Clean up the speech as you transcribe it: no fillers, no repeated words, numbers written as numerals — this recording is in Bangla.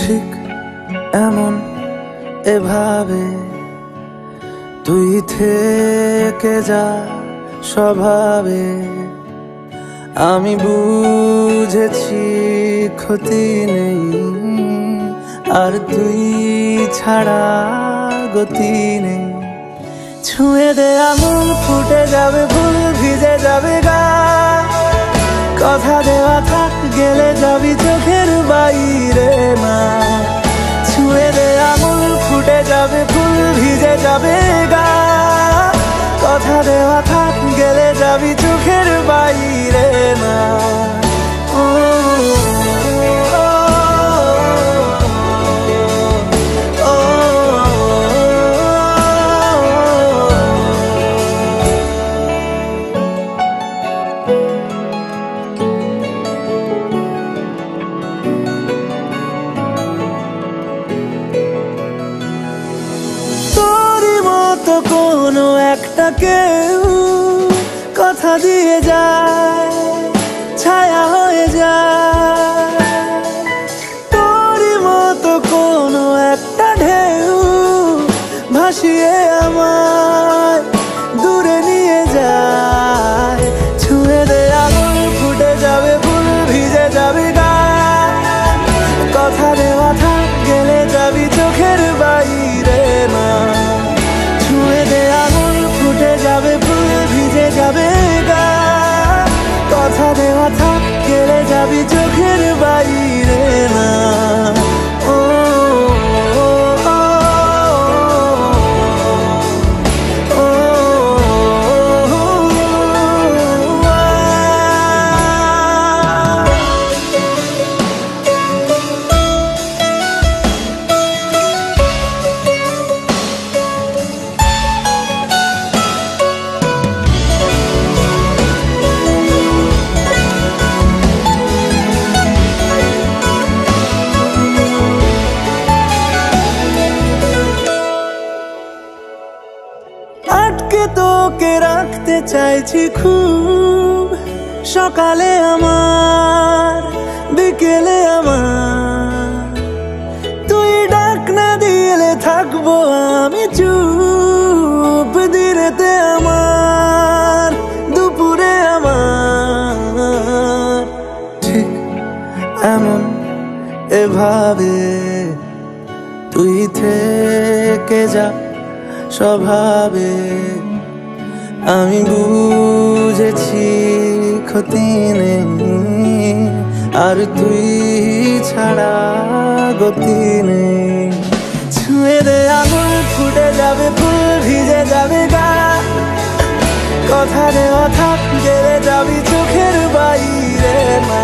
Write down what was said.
ঠিক এমন এভাবে তুই থেকে যা স্বভাবে। আমি বুঝেছি ক্ষতি নেই, আর তুই ছাড়া গতি নেই। ছুঁয়ে দে আঙুল, ফুটে যাবে ফুল, ভিজে যাবে গা। কথা দেওয়া থাক, গেলে যাবি চোখের বাইরে না। ছুঁয়ে দে আঙুল, ফুটে যাবে ফুল, ভিজে যাবে গা। কথা দেওয়া থাক, গেলে যাবি চোখের বাইরে না। তো কোনো একটা কেউ কথা দিয়ে যায়, ছায়া হয়ে যায়। তোরই মতো কোনো একটা ঢেউ ভাসিয়ে আমায় দূরে নিয়ে যায়। ছুঁয়ে দে আঙুল, ফুটে যাবে ফুল, ভিজে যাবে গা। কথা দেওয়া থাক, গেলে যাবি চোখের বাইরে না। যাবে ফুল, ভিজে যাবে গা। কথা দেওয়া থাক, গেলে যাবি চোখের বাইরে না। আটকে তোকে রাখতে চাইছি খুব, সকালে আমার, বিকেলে আমার। তুই ডাক না দিলে থাকবো আমি চুপ, দিনেতে আমার, দুপুরে আমার। ঠিক এমন এভাবে তুই থেকে যা স্বভাবে। আমি বুঝেছি ক্ষতি নেই, আর তুই ছাড়া গতি নেই। ছুঁয়ে দে আঙুল, ফুটে যাবে ফুল, ভিজে যাবে গা। কথা দেওয়া থাক, গেলে যাবি চোখের বাইরে না।